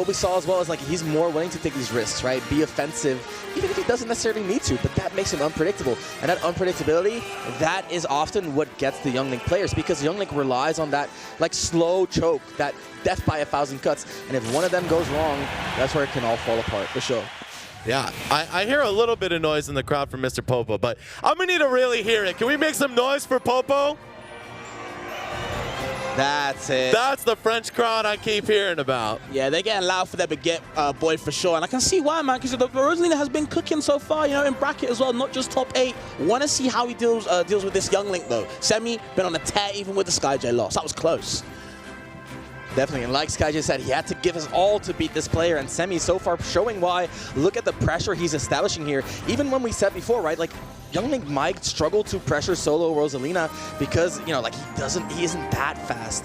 we saw as well is like he's more willing to take these risks, right? Be offensive, even if he doesn't necessarily need to, but that makes him unpredictable. And that unpredictability, that is often what gets the Young Link players, because Young Link relies on that like slow choke, that death by 1,000 cuts. And if one of them goes wrong, that's where it can all fall apart, for sure. Yeah, I hear a little bit of noise in the crowd from Mr. Popo, but I'm going to need to really hear it. Can we make some noise for Popo? That's it. That's the French crowd I keep hearing about. Yeah, they're getting loud for their baguette boy for sure. And I can see why, man, because Rosalina has been cooking so far, you know, in bracket as well, not just top 8. Want to see how he deals with this Young Link, though. Semi been on a tear even with the SkyJ loss. That was close. Definitely, and like SkyJ said, he had to give his all to beat this player, and Semi so far showing why. Look at the pressure he's establishing here. Even when we said before, right, like, Young Link might struggle to pressure solo Rosalina because, you know, like, he isn't that fast.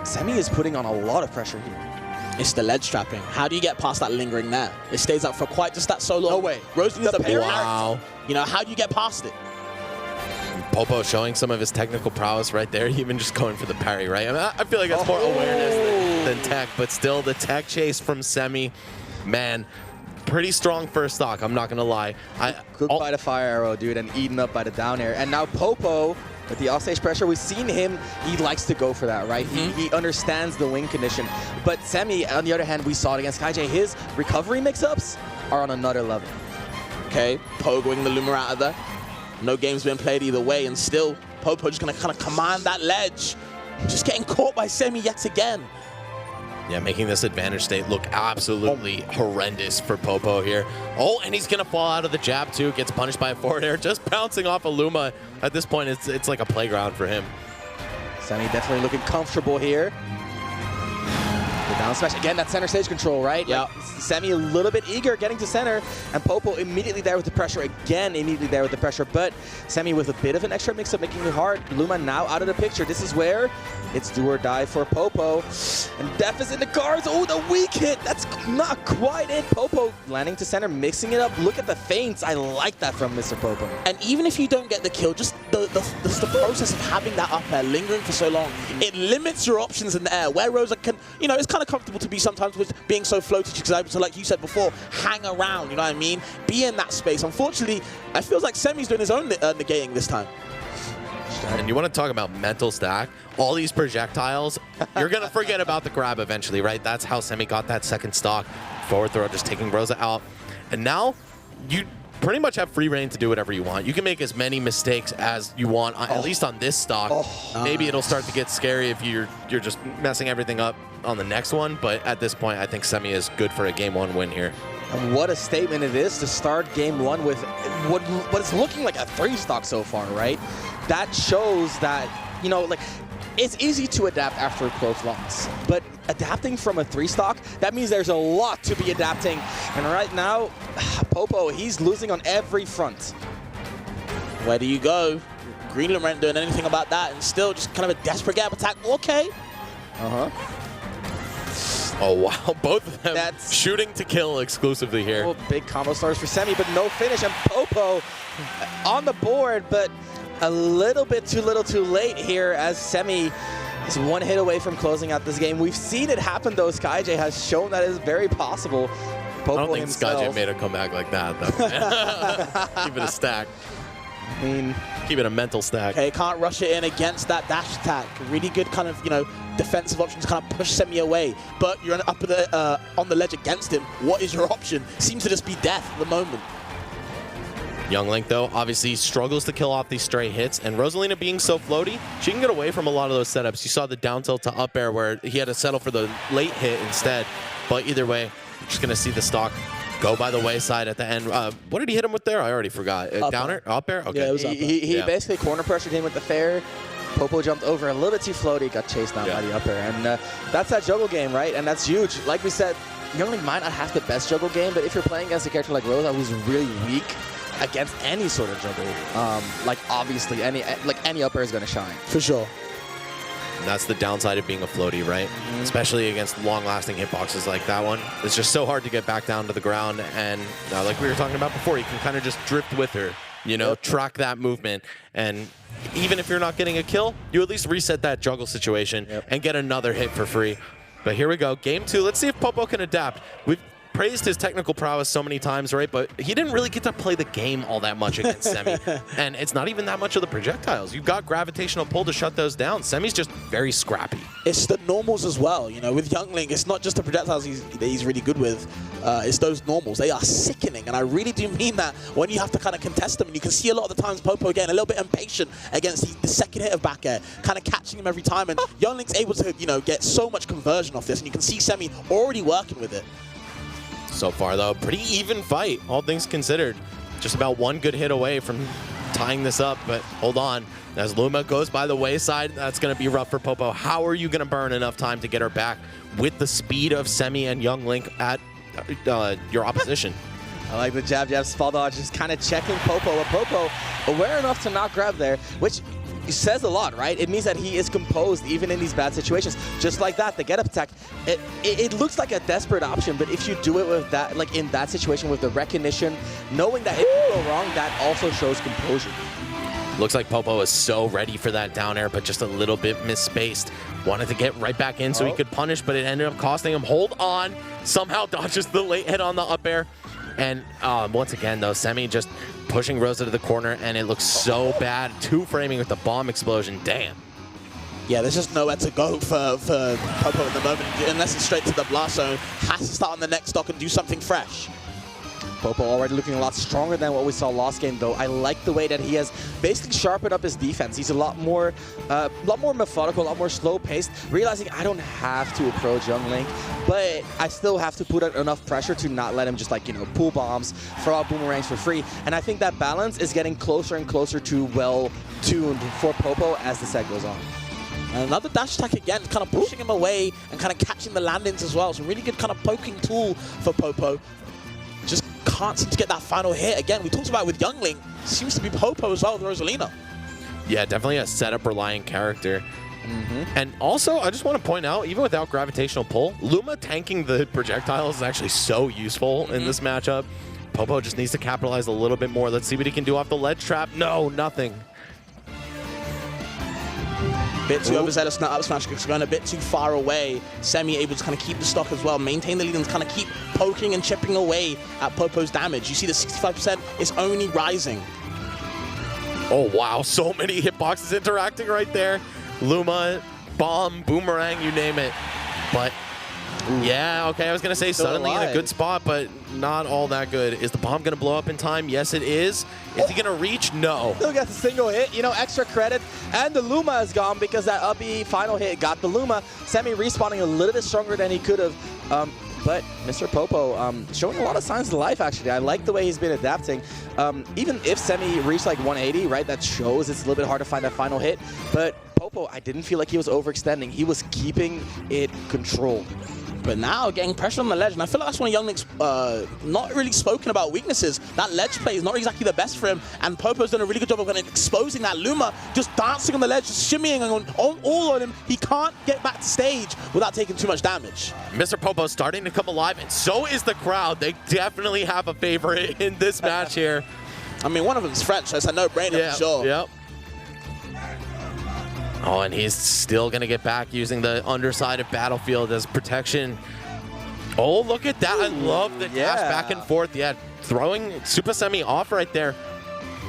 Semi is putting on a lot of pressure here. It's the ledge trapping. How do you get past that lingering there? It stays up for quite just that solo. No way. Rosalina's a big Wow. character. You know, how do you get past it? Popo showing some of his technical prowess right there, even just going for the parry, right? I mean, I feel like that's more awareness than tech, but still the tech chase from Semi, man, pretty strong first stock, I'm not going to lie. Cooked by the fire arrow, dude, and eaten up by the down air. And now Popo, with the offstage pressure, we've seen him, he likes to go for that, right? He understands the wing condition. But Semi, on the other hand, we saw it against KJ, his recovery mix-ups are on another level. Okay, pogoing the Luma out of there. No game's been played either way, and still Popo just going to kind of command that ledge. Just getting caught by Semi yet again. Yeah, making this advantage state look absolutely horrendous for Popo here. Oh, and he's going to fall out of the jab, too. Gets punished by a forward air, just bouncing off a Luma. At this point, it's like a playground for him. Semi definitely looking comfortable here. The down smash, again, that center stage control, right? Yeah. Like, Semi a little bit eager getting to center, and Popo immediately there with the pressure, again immediately there with the pressure, but Semi with a bit of an extra mix-up making it hard. Luma now out of the picture. This is where it's do or die for Popo. And Def is in the cards. Oh, the weak hit. That's not quite it. Popo landing to center, mixing it up. Look at the feints. I like that from Mr. Popo. And even if you don't get the kill, just the process of having that up air lingering for so long, it limits your options in the air. Where Rosa can, you know, it's kind of comfortable to be sometimes with being so floaty, because I so like you said before, hang around, you know what I mean? Be in that space. Unfortunately, it feels like Semi's doing his own negating this time. And you want to talk about mental stack? All these projectiles, you're going to forget about the grab eventually, right? That's how Semi got that second stock. Forward throw, just taking Rosa out. And now you pretty much have free reign to do whatever you want. You can make as many mistakes as you want, at least on this stock. Maybe it'll start to get scary if you're just messing everything up on the next one, but at this point, I think Semi is good for a Game 1 win here. And what a statement it is to start Game 1 with what is looking like a 3-stock so far, right? That shows that, you know, like, it's easy to adapt after a close loss, but adapting from a 3-stock, that means there's a lot to be adapting. And right now, Popo, he's losing on every front. Where do you go? Greenland weren't doing anything about that, and still just kind of a desperate gap attack. Okay. Oh, wow. Both of them shooting to kill exclusively here. Oh, big combo stars for Semi, but no finish. And Popo on the board, but a little bit too little too late here as Semi is one hit away from closing out this game. We've seen it happen, though. SkyJ has shown that it is very possible. Popo I don't think himself, SkyJ made a comeback like that, though. Keep it a stack. I mean, keep it a mental stack. Okay, can't rush it in against that dash attack. Really good kind of, you know, defensive options, kind of push Semi away. But you're up on the ledge against him. What is your option? Seems to just be death at the moment. Young Link, though, obviously struggles to kill off these stray hits, and Rosalina being so floaty, she can get away from a lot of those setups. You saw the down tilt to up air where he had to settle for the late hit instead. But either way, you're just going to see the stock go by the wayside at the end. What did he hit him with there? I already forgot. Down air? Up air? Okay. Yeah, it was he basically corner pressured him with the fair. Popo jumped over a little bit too floaty, got chased down by the up air. And that's that juggle game, right? And that's huge. Like we said, Young Link might not have the best juggle game, but if you're playing against a character like Rosa, who's really weak against any sort of juggle, like obviously any up air is going to shine. For sure. And that's the downside of being a floaty, right? Especially against long-lasting hitboxes like that one. It's just so hard to get back down to the ground. And like we were talking about before, you can kind of just drift with her, you know, track that movement. And even if you're not getting a kill, you at least reset that juggle situation and get another hit for free. But here we go. Game 2. Let's see if Popo can adapt. We've praised his technical prowess so many times, right? But he didn't really get to play the game all that much against Semi. And it's not even that much of the projectiles. You've got gravitational pull to shut those down. Semi's just very scrappy. It's the normals as well. You know, with Youngling, it's not just the projectiles that he's really good with. It's those normals. They are sickening. And I really do mean that when you have to kind of contest them. And you can see a lot of the times Popo getting a little bit impatient against the second hit of back air, kind of catching him every time. And Youngling's able to, you know, get so much conversion off this. And you can see Semi already working with it. So far, though, pretty even fight, all things considered. Just about one good hit away from tying this up, but hold on. As Luma goes by the wayside, that's going to be rough for Popo. How are you going to burn enough time to get her back with the speed of Semi and Young Link at your opposition? I like the jab spell dodge, just kind of checking Popo. But Popo aware enough to not grab there, which says a lot, right? It means that he is composed even in these bad situations. Just like that, the get-up attack, it looks like a desperate option, but if you do it with that, like in that situation with the recognition, knowing that it can go wrong, that also shows composure. Looks like Popo is so ready for that down air, but just a little bit misspaced. Wanted to get right back in so he could punish, but it ended up costing him. Hold on. Somehow dodges the late hit on the up air. And once again, though, Semi just pushing Rosa to the corner, and it looks so bad. Two framing with the bomb explosion. Damn. Yeah, there's just nowhere to go for Popo at the moment, unless it's straight to the blast zone. Has to start on the next stock and do something fresh. Popo already looking a lot stronger than what we saw last game, though. I like the way that he has basically sharpened up his defense. He's a lot more methodical, a lot more slow-paced, realizing I don't have to approach Young Link, but I still have to put out enough pressure to not let him just, like, you know, pull bombs, throw out boomerangs for free. And I think that balance is getting closer and closer to well-tuned for Popo as the set goes on. And another dash attack again, kind of pushing him away and kind of catching the landings as well. So really good kind of poking tool for Popo. Just can't seem to get that final hit. Again, we talked about it with Youngling. Seems to be Popo as well with Rosalina. Yeah, definitely a setup-reliant character. And also, I just want to point out, even without gravitational pull, Luma tanking the projectiles is actually so useful in this matchup. Popo just needs to capitalize a little bit more. Let's see what he can do off the ledge trap. No, nothing. Bit too overzealous up smash, going a bit too far away. Semi able to kind of keep the stock as well, maintain the lead and kind of keep poking and chipping away at Popo's damage. You see the 65% is only rising. Oh, wow. So many hitboxes interacting right there. Luma, bomb, boomerang, you name it. But, yeah, okay, I was going to say suddenly in a good spot, but not all that good. Is the bomb going to blow up in time? Yes, it is. Is he going to reach? No. Still gets a single hit, you know, extra credit. And the Luma is gone because that up B final hit got the Luma. Semi respawning a little bit stronger than he could have. But Mr. Popo showing a lot of signs of life, actually. I like the way he's been adapting. Even if Semi reached like 180, right, that shows it's a little bit hard to find that final hit. But Popo, I didn't feel like he was overextending. He was keeping it controlled. But now getting pressure on the ledge, and I feel like that's one of Youngling's not really spoken about weaknesses. That ledge play is not exactly the best for him, and Popo's done a really good job of kind of exposing that. Luma just dancing on the ledge, just shimmying all on him. He can't get back to stage without taking too much damage. Mr. Popo's starting to come alive, and so is the crowd. They definitely have a favorite in this match here. I mean, one of them's French, so it's a no-brainer for sure. Yep. Oh, and he's still going to get back using the underside of Battlefield as protection. Oh, look at that. I love the dash back and forth. Yeah, throwing Supahsemmie off right there.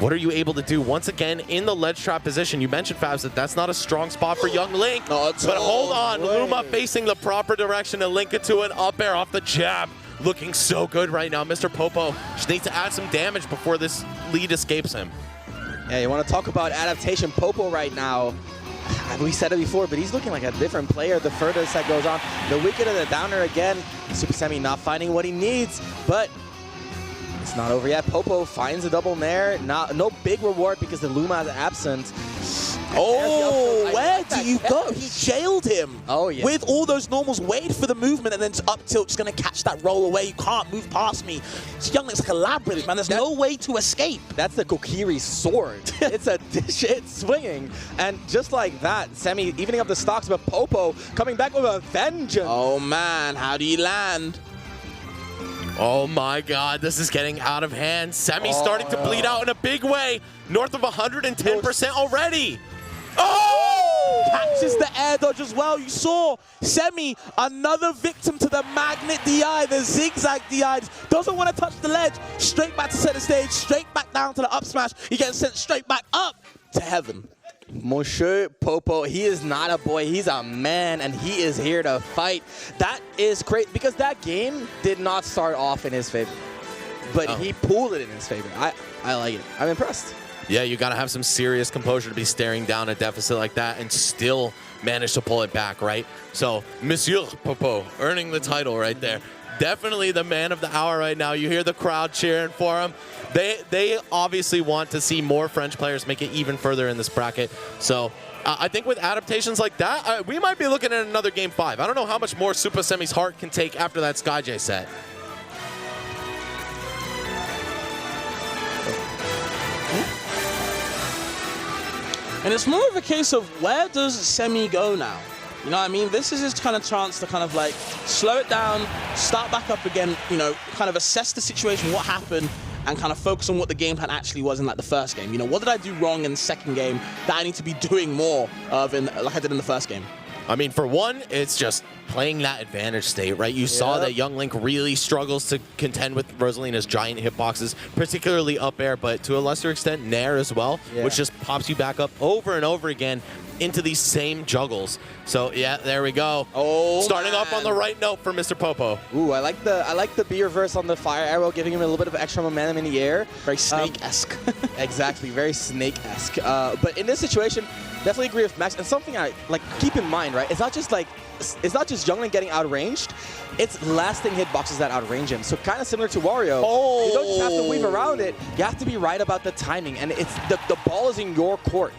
What are you able to do? Once again, in the ledge trap position, you mentioned, Fabs, that that's not a strong spot for Young Link. But hold on, Luma facing the proper direction to link it to an up air off the jab. Looking so good right now. Mr. Popo just needs to add some damage before this lead escapes him. Yeah, you want to talk about adaptation. Popo right now, we said it before, but he's looking like a different player the further the set goes on. The wicked of the downer again. Supahsemmie not finding what he needs, but it's not over yet. Popo finds a double nair. No big reward because the Luma is absent. Oh, where do you go? He jailed him. Oh, yeah. With all those normals, wait for the movement, and then up tilt, just going to catch that roll away. You can't move past me. This Young looks like a labyrinth, man. There's no way to escape. That's the Kokiri sword. It's a dish, it's swinging. And just like that, Semi evening up the stocks, but Popo coming back with a vengeance. Oh, man. How do you land? Oh my God, this is getting out of hand. Semi's starting to bleed out in a big way. North of 110% already. Oh! Catches the air dodge as well. You saw Semi, another victim to the magnet DI, the zigzag DI. Doesn't want to touch the ledge. Straight back to center stage, straight back down to the up smash. He gets sent straight back up to heaven. M.Pop0, he is not a boy, he's a man, and he is here to fight. That is great, because that game did not start off in his favor, but he pulled it in his favor. I like it. I'm impressed. Yeah, you got to have some serious composure to be staring down a deficit like that and still manage to pull it back, right? So, M.Pop0 earning the title right there. Definitely the man of the hour right now. You hear the crowd cheering for him. They obviously want to see more French players make it even further in this bracket. So I think with adaptations like that, we might be looking at another Game 5. I don't know how much more Supahsemmie's heart can take after that SkyJ set. And it's more of a case of where does Semi go now? You know what I mean? This is his kind of chance to kind of like slow it down, start back up again, you know, kind of assess the situation, what happened, and kind of focus on what the game plan actually was in like the first game. You know, what did I do wrong in the second game that I need to be doing more of like I did in the first game? I mean, for one, it's just playing that advantage state, right? You saw that Young Link really struggles to contend with Rosalina's giant hitboxes, particularly up air, but to a lesser extent, Nair as well, which just pops you back up over and over again into these same juggles. So yeah, there we go. Oh, starting off on the right note for M.Pop0. Ooh, I like the B reverse on the fire arrow, giving him a little bit of extra momentum in the air. Very Snake-esque. Exactly, very Snake-esque. But in this situation, definitely agree with Max. And something I like keep in mind, right? It's not just Youngling getting outranged. It's lasting hitboxes that outrange him. So kind of similar to Wario. Oh. You don't just have to weave around it. You have to be right about the timing, and it's the ball is in your court.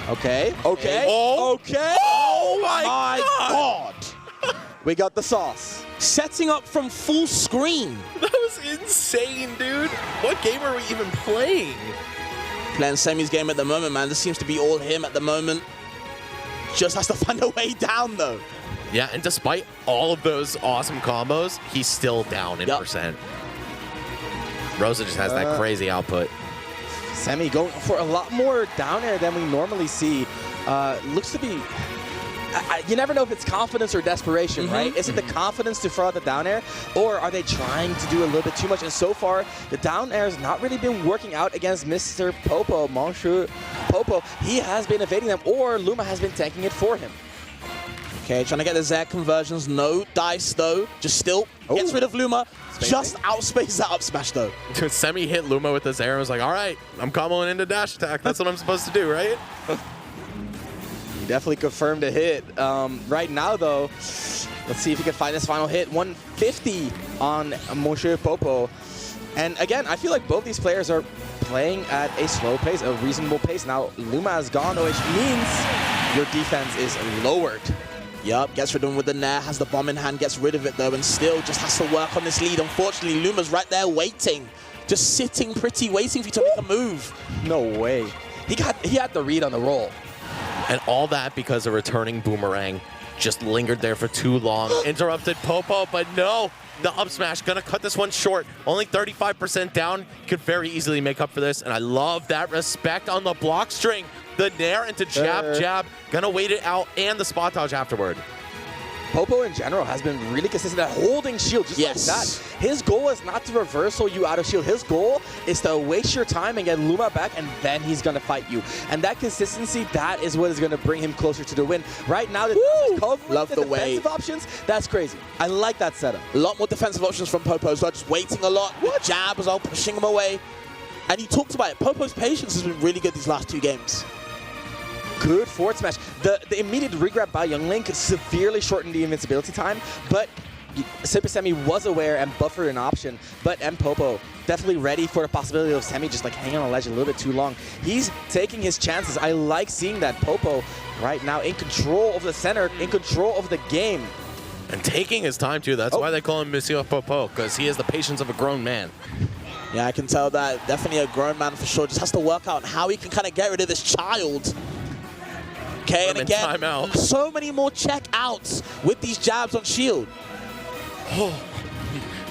Okay. Okay. Oh. Okay. Oh my God. We got the sauce. Setting up from full screen. That was insane, dude. What game are we even playing? Playing Semi's game at the moment, man. This seems to be all him at the moment. Just has to find a way down, though. Yeah, and despite all of those awesome combos, he's still down in percent. Rosa just has that crazy output. Semi going for a lot more down air than we normally see. Looks to be... you never know if it's confidence or desperation, right? Is it the confidence to throw out the down air, or are they trying to do a little bit too much? And so far, the down air has not really been working out against M.Pop0, M.Pop0. He has been evading them, or Luma has been tanking it for him. Okay, trying to get the Z conversions. No dice, though. Just still gets rid of Luma. Just outspace that up smash, though. Semi hit Luma with his arrow and was like, all right, I'm comboing into dash attack. That's what I'm supposed to do, right? He definitely confirmed a hit. Right now, though, let's see if he can find this final hit. 150 on M.Pop0. And again, I feel like both these players are playing at a slow pace, a reasonable pace. Now, Luma has gone, which means your defense is lowered. Yup, gets rid of him with the Nair, has the bomb in hand, gets rid of it though, and still just has to work on this lead. Unfortunately, Luma's right there waiting. Just sitting pretty, waiting for you to make a move. No way. He had the read on the roll. And all that because a returning boomerang just lingered there for too long. Interrupted Popo, but no. The up smash gonna cut this one short. Only 35% down. Could very easily make up for this. And I love that respect on the block string. The Nair into jab, jab. Gonna wait it out and the spot dodge afterward. Popo in general has been really consistent at holding shield just like that. His goal is not to reversal you out of shield. His goal is to waste your time and get Luma back, and then he's going to fight you. And that consistency, that is what is going to bring him closer to the win. Right now, the defensive options, that's crazy. I like that setup. A lot more defensive options from Popo as well, just waiting a lot. Jab as well, pushing him away. And you talked about it. Popo's patience has been really good these last two games. Good forward smash. The immediate regrab by Young Link severely shortened the invincibility time, but Supahsemmie was aware and buffered an option, but M.Pop0 definitely ready for the possibility of Semi just like hanging on the ledge a little bit too long. He's taking his chances. I like seeing that Popo right now in control of the center, in control of the game. And taking his time too. That's why they call him M.Pop0, because he has the patience of a grown man. Yeah, I can tell that. Definitely a grown man for sure. Just has to work out how he can kind of get rid of this child. Okay, and again, so many more check-outs with these jabs on shield. Oh,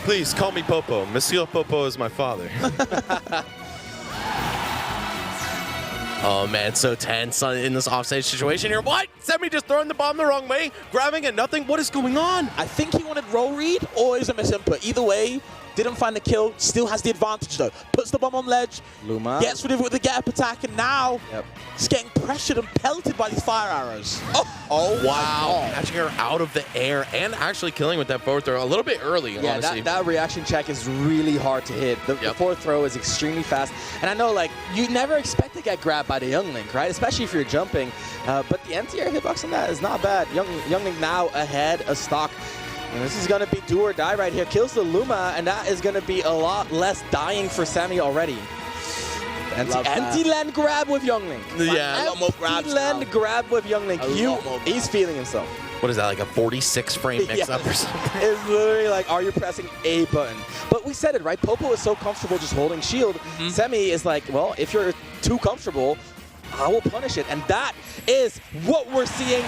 please call me Popo. M.Pop0 is my father. Oh man, so tense in this offstage situation here. What? Semi just throwing the bomb the wrong way, grabbing it, nothing. What is going on? I think he wanted roll read or is a misinput. Either way, didn't find the kill, still has the advantage though. Puts the bomb on ledge, Luma gets rid of it with the get up attack, and now he's getting pressured and pelted by these fire arrows. Oh wow. Catching her out of the air and actually killing with that forward throw a little bit early, honestly. That reaction check is really hard to hit. The forward throw is extremely fast. And I know, like, you never expect to get grabbed by the Young Link, right? Especially if you're jumping. But the anti-air hitbox on that is not bad. Young Link now ahead of stock. And this is going to be do or die right here. Kills the Luma, and that is going to be a lot less dying for Sammy already. Anti-land grab with Young Link. Yeah. A lot more grabs Anti-land grab with Young Link. He's feeling himself. What is that, like a 46 frame mix-up or something? It's literally like, are you pressing a button? But we said it, right? Popo is so comfortable just holding shield. Semi is like, well, if you're too comfortable, I will punish it. And that is what we're seeing.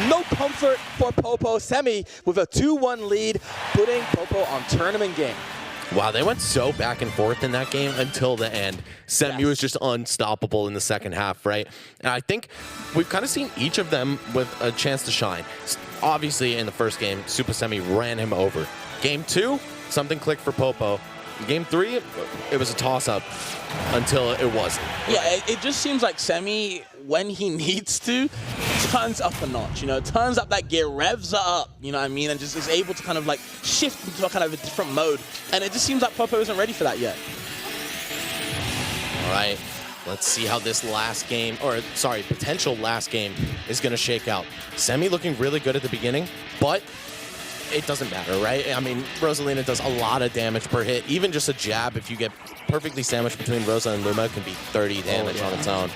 No comfort for Popo. Semi with a 2-1 lead, putting Popo on tournament game. Wow, they went so back and forth in that game until the end. Semi was just unstoppable in the second half, right? And I think we've kind of seen each of them with a chance to shine. Obviously, in the first game, Supahsemmie ran him over. Game 2, something clicked for Popo. Game 3, it was a toss-up until it wasn't. Yeah, it just seems like Semi, when he needs to, turns up a notch, you know, turns up that gear, revs it up, you know what I mean, and just is able to kind of like shift into a kind of a different mode. And it just seems like Popo isn't ready for that yet. All right, let's see how this last game, or sorry, potential last game is going to shake out. Semi looking really good at the beginning, but it doesn't matter, right? I mean, Rosalina does a lot of damage per hit. Even just a jab, if you get perfectly sandwiched between Rosa and Luma, can be 30 damage on its own.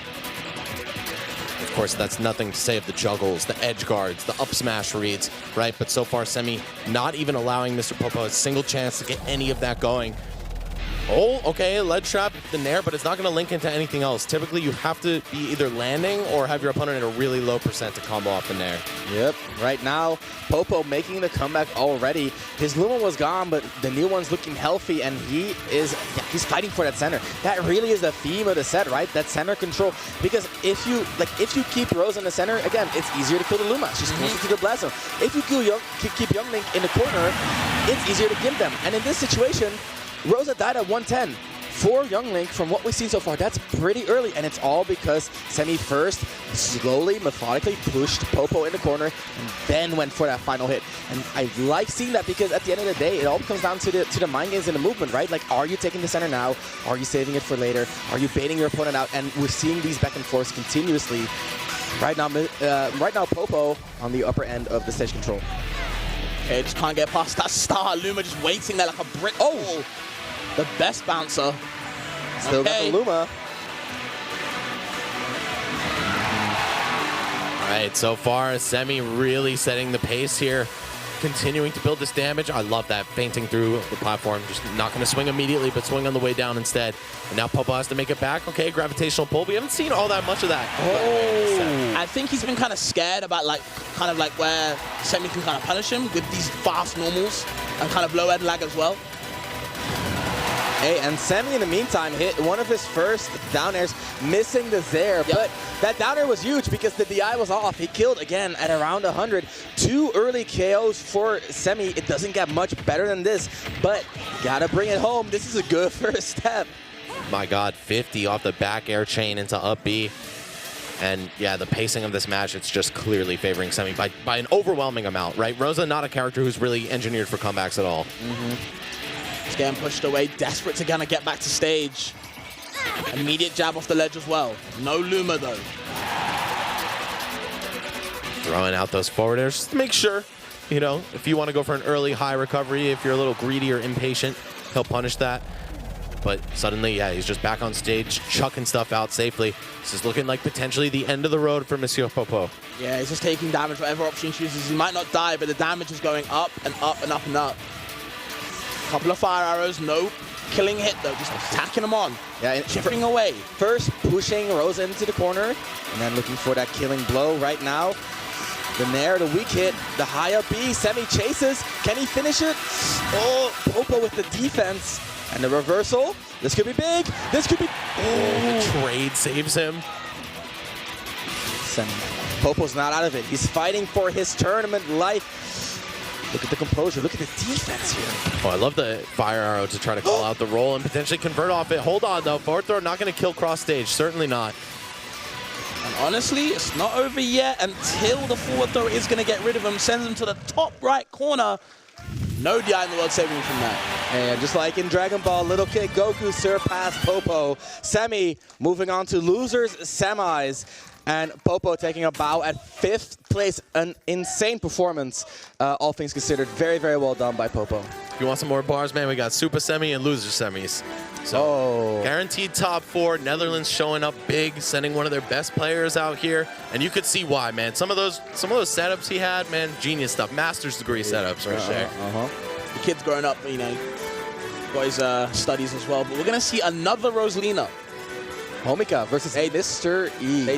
Of course, that's nothing to say of the juggles, the edge guards, the up smash reads, right? But so far, Semi not even allowing Mr. Popo a single chance to get any of that going. Oh, okay, ledge trap, the nair, but it's not going to link into anything else. Typically, you have to be either landing or have your opponent at a really low percent to combo off the nair. Yep, right now, Popo making the comeback already. His Luma was gone, but the new one's looking healthy, and he's fighting for that center. That really is the theme of the set, right? That center control. Because if you keep Rose in the center, again, it's easier to kill the Luma. She's closer to the blast zone. If you keep Young Link in the corner, it's easier to give them. And in this situation, Rosa died at 110 for Young Link. From what we've seen so far, that's pretty early, and it's all because Semi first slowly, methodically pushed Popo in the corner and then went for that final hit. And I like seeing that because at the end of the day, it all comes down to the mind games and the movement, right? Like, are you taking the center now? Are you saving it for later? Are you baiting your opponent out? And we're seeing these back and forths continuously. Right now, Popo on the upper end of the stage control. Okay, just can't get past that star. Luma just waiting there like a brick. Oh! The best bouncer. Still got the Luma. All right, so far, Semi really setting the pace here, continuing to build this damage. I love that, fainting through the platform, just not going to swing immediately, but swing on the way down instead. And now Popo has to make it back. Okay, gravitational pull. We haven't seen all that much of that. Oh! I think he's been kind of scared about where Semi can kind of punish him with these fast normals and kind of low end lag as well. Hey, and Semi in the meantime hit one of his first down airs, missing the Zair. Yep. But that down air was huge because the DI was off. He killed again at around 100. 2 early KOs for Semi. It doesn't get much better than this, but gotta bring it home. This is a good first step. My God, 50 off the back air chain into up B. And yeah, the pacing of this match, it's just clearly favoring Semi by an overwhelming amount, right? Rosa, not a character who's really engineered for comebacks at all. He's getting pushed away, desperate to kind of get back to stage. Immediate jab off the ledge as well. No Luma though. Throwing out those forward airs just to make sure, you know, if you want to go for an early high recovery, if you're a little greedy or impatient, he'll punish that. But suddenly, yeah, he's just back on stage, chucking stuff out safely. This is looking like potentially the end of the road for Monsieur Popo. Yeah, he's just taking damage whatever option he chooses. He might not die, but the damage is going up and up and up and up. Couple of fire arrows, no killing hit though, just attacking them on. Yeah, chipping away. First pushing Rosa into the corner, and then looking for that killing blow right now. The nair, the weak hit, the high up B, Semi chases. Can he finish it? Oh, Popo with the defense. And the reversal. This could be big. This could be... Oh, the trade saves him. Semi. Popo's not out of it. He's fighting for his tournament life. Look at the composure. Look at the defense here. Oh, I love the fire arrow to try to call out the roll and potentially convert off it. Hold on, though. Forward throw not going to kill cross stage. Certainly not. And honestly, it's not over yet until the forward throw is going to get rid of him. Sends him to the top right corner. No DI in the world saving him from that. And just like in Dragon Ball, little kid Goku surpassed Popo. Semi moving on to losers semis. And Popo taking a bow at 5th place. An insane performance, all things considered. Very, very well done by Popo. If you want some more bars, man, we got Super Semi and Loser Semis. So guaranteed top 4. Netherlands showing up big, sending one of their best players out here. And you could see why, man. Some of those setups he had, man, genius stuff. Master's degree setups for sure. The kid's growing up, you know, got his studies as well. But we're going to see another Rosalina. Homika versus Mr. E. They